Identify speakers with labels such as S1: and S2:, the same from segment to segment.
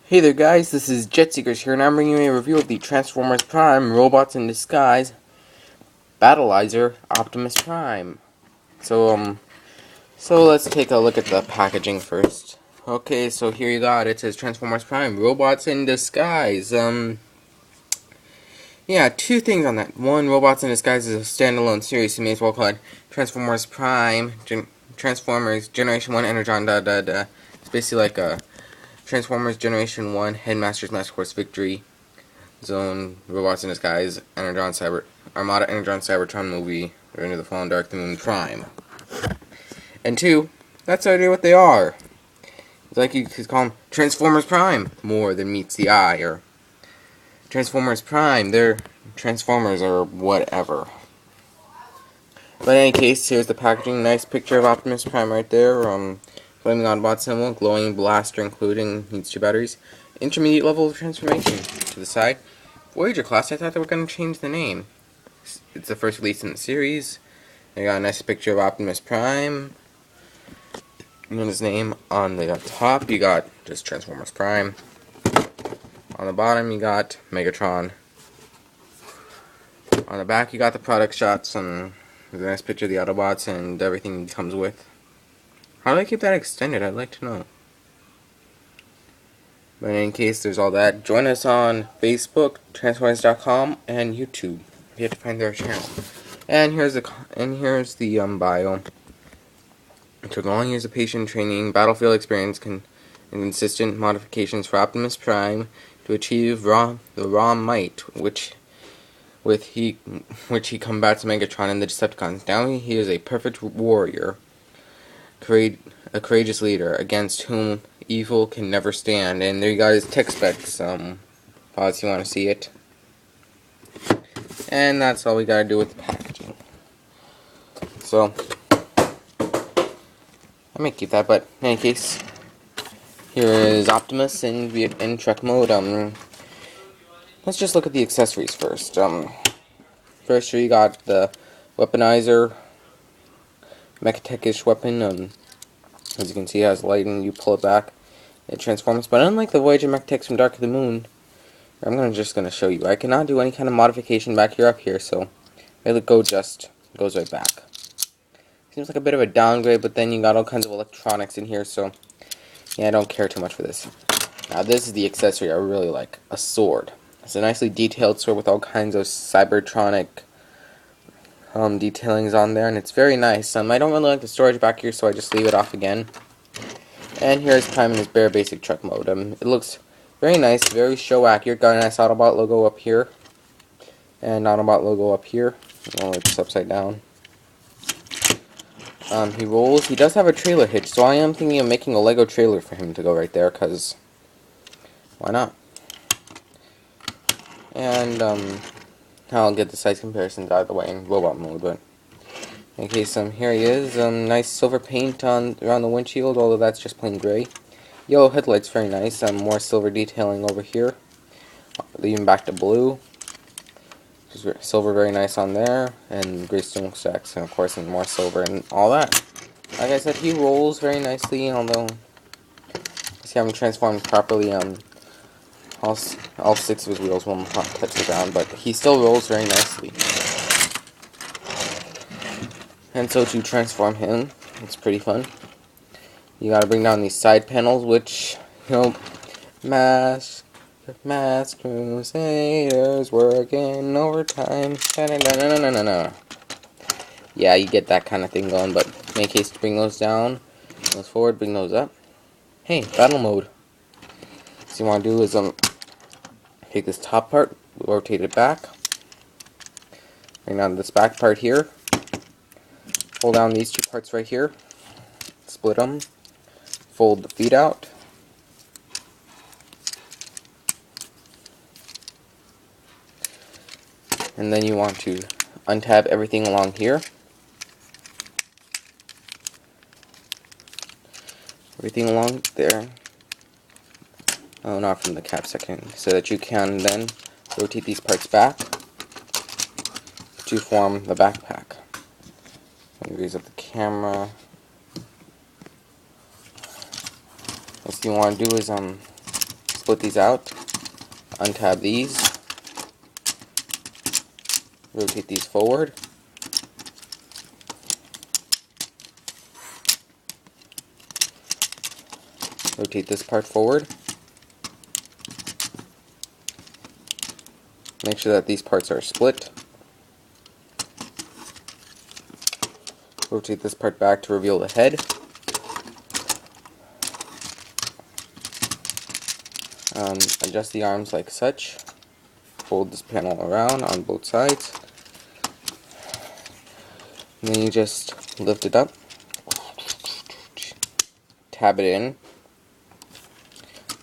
S1: Hey there guys, this is JetSeekers here, and I'm bringing you a review of the Transformers Prime Robots in Disguise Battleizer Optimus Prime. So let's take a look at the packaging first. Okay, so here you got it says Transformers Prime Robots in Disguise. Yeah, two things on that. One, Robots in Disguise is a standalone series, so you may as well call it Transformers Prime, Transformers Generation 1 Energon, It's basically like a Transformers Generation 1, Headmaster's Master Course Victory Zone, Robots in Disguise, Armada Energon Cybertron movie, Revenge of the Fallen Dark the Moon Prime. And two, that's already what they are. It's like you could call them Transformers Prime, more than meets the eye, or Transformers Prime, they're Transformers or whatever. But in any case, here's the packaging. Nice picture of Optimus Prime right there. Flaming Autobot symbol, glowing blaster including, needs 2 batteries. Intermediate level of transformation to the side. Voyager class, I thought they were going to change the name. It's the first release in the series. They got a nice picture of Optimus Prime. And his name on the top, you got just Transformers Prime. On the bottom, you got Megatron. On the back, you got the product shots and there's a nice picture of the Autobots and everything it comes with. How do they keep that extended? I'd like to know. But in any case, there's all that. Join us on Facebook, Transformers.com, and YouTube. You have to find their channel. And here's the bio. It took long years of patient training, battlefield experience, and consistent modifications for Optimus Prime to achieve the raw might, which he combats Megatron and the Decepticons. Now he is a perfect warrior, a courageous leader against whom evil can never stand. And there you got his tech specs. Pause if you want to see it. And that's all we gotta do with the packaging. So I may keep that, but in any case, here is Optimus in truck mode. Let's just look at the accessories first. First here you got the weaponizer, mech-tech-ish weapon. As you can see, it has light, and you pull it back, it transforms. But unlike the Voyager mech-techs from Dark of the Moon, I'm just gonna show you. I cannot do any kind of modification back here, up here, so it just goes right back. Seems like a bit of a downgrade, but then you got all kinds of electronics in here, so yeah, I don't care too much for this. Now this is the accessory I really like, a sword. It's a nicely detailed sword with all kinds of Cybertronic detailings on there, and it's very nice. I don't really like the storage back here, so I just leave it off again. And here's Prime in his bare basic truck mode. It looks very nice, very show accurate. Got a nice Autobot logo up here, and Autobot logo up here. I'll lay this upside down. He rolls. He does have a trailer hitch, so I am thinking of making a Lego trailer for him to go right there, because why not? And I'll get the size comparisons out of the way in robot mode. But in case here he is. Nice silver paint around the windshield, although that's just plain gray. Yellow headlights, very nice. More silver detailing over here. Leaving back to blue. Silver, very nice on there, and gray smokestacks, and of course, and more silver and all that. Like I said, he rolls very nicely. Although, see, I haven't transformed properly. All 6 of his wheels won't touch the ground, but he still rolls very nicely. And so to transform him, it's pretty fun. You gotta bring down these side panels, which, Mass Crusaders working overtime. Yeah, you get that kind of thing going, but in any case, to bring those down, those forward, bring those up. Hey, battle mode. So you want to do is take this top part, rotate it back, bring down this back part here, pull down these 2 parts right here, split them, fold the feet out, and then you want to untab everything along here, everything along there. Oh, not from the cap section, so that you can then rotate these parts back to form the backpack. Raise up the camera. What you want to do is split these out, untab these, rotate these forward, rotate this part forward, make sure that these parts are split, rotate this part back to reveal the head, adjust the arms like such, fold this panel around on both sides, and then you just lift it up, tab it in,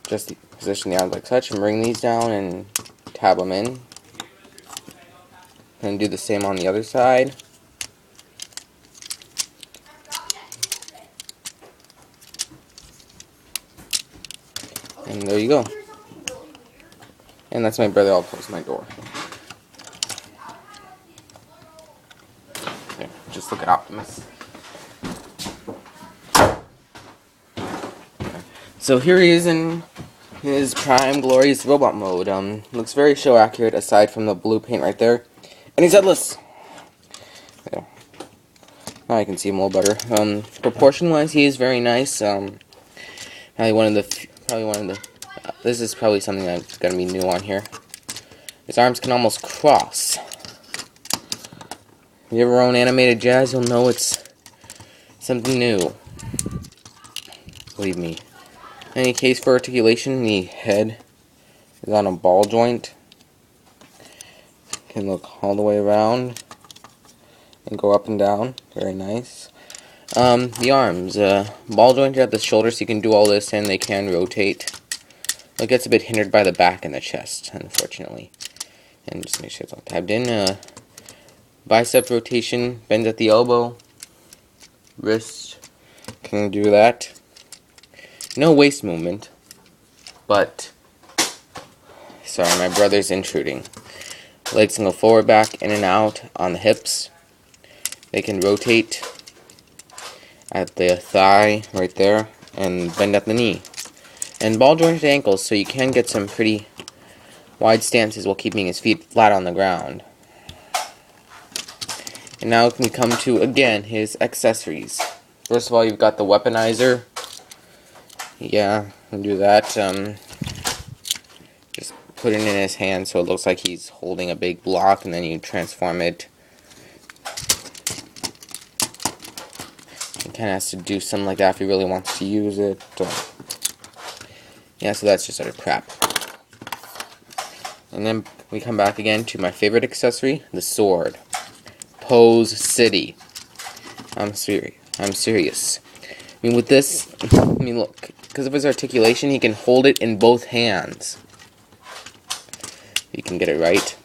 S1: just position the arms like such, and bring these down and tab them in, and do the same on the other side. And there you go. And that's my brother. I'll close my door. Okay, just look at Optimus. So here he is in his prime glorious robot mode. Looks very show accurate aside from the blue paint right there. And he's headless. There. Now I can see him a little better. Proportion wise, he is very nice. Probably one of the this is probably something that's gonna be new on here. His arms can almost cross. If you ever own animated jazz, you'll know it's something new. Believe me. In any case, for articulation, the head is on a ball joint. Can look all the way around and go up and down. Very nice. The arms, ball jointed at the shoulder, so you can do all this, and they can rotate. It gets a bit hindered by the back and the chest, unfortunately. And just make sure it's all tabbed in. Bicep rotation, bend at the elbow. Wrist, can do that. No waist movement, but sorry, my brother's intruding. Legs can go forward, back, in and out on the hips. They can rotate at the thigh right there and bend at the knee. And ball jointed ankles, so you can get some pretty wide stances while keeping his feet flat on the ground. And now we come to, again, his accessories. First of all, you've got the weaponizer. Yeah, I'll do that. Just put it in his hand so it looks like he's holding a big block, and then you transform it. He kind of has to do something like that if he really wants to use it. Yeah, so that's just sort of crap. And then we come back again to my favorite accessory, the sword. Pose City. I'm serious. I mean, with this, look, because of his articulation, he can hold it in both hands. You can get it right.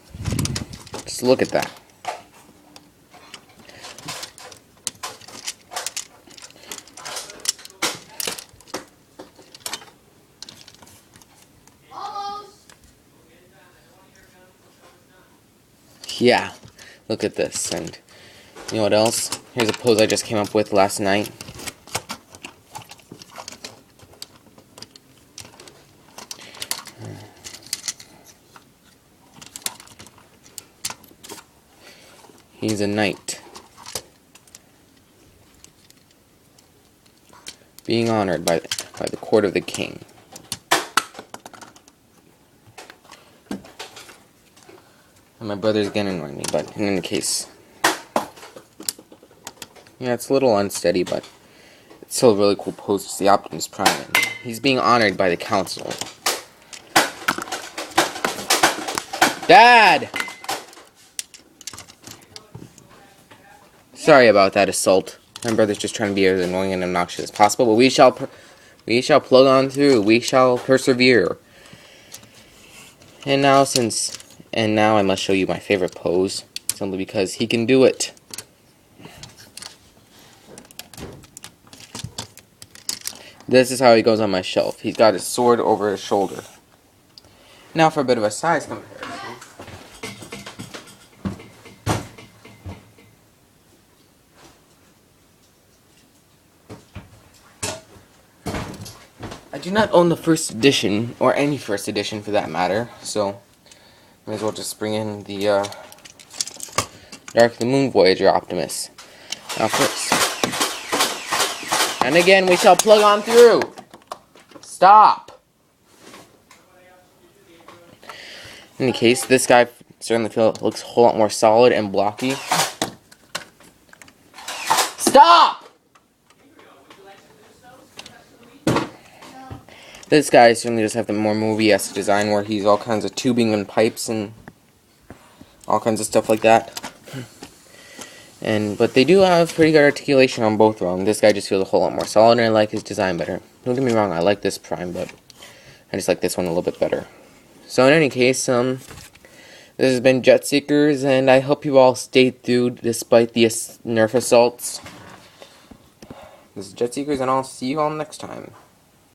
S1: Just look at that. Yeah, look at this. And you know what else? Here's a pose I just came up with last night. He's a knight, being honored by the court of the king. And my brother's gonna annoy me, but in any case, yeah, it's a little unsteady, but it's still a really cool pose. It's the Optimus Prime. He's being honored by the council. Dad! Sorry about that assault. My brother's just trying to be as annoying and obnoxious as possible, but we shall plug on through. We shall persevere. And now I must show you my favorite pose, simply because he can do it. This is how he goes on my shelf. He's got his sword over his shoulder. Now for a bit of a size comparison. I do do not own the first edition, or any first edition for that matter, so may as well just bring in the Dark of the Moon Voyager Optimus. Now first. And again, we shall plug on through. Stop! In any case, this guy certainly looks a whole lot more solid and blocky. Stop! This guy certainly does have the more movie-esque design where he's all kinds of tubing and pipes and all kinds of stuff like that. But they do have pretty good articulation on both of them. This guy just feels a whole lot more solid, and I like his design better. Don't get me wrong, I like this Prime, but I just like this one a little bit better. So in any case, this has been Jet Seekers, and I hope you all stayed through despite the Nerf assaults. This is Jet Seekers, and I'll see you all next time.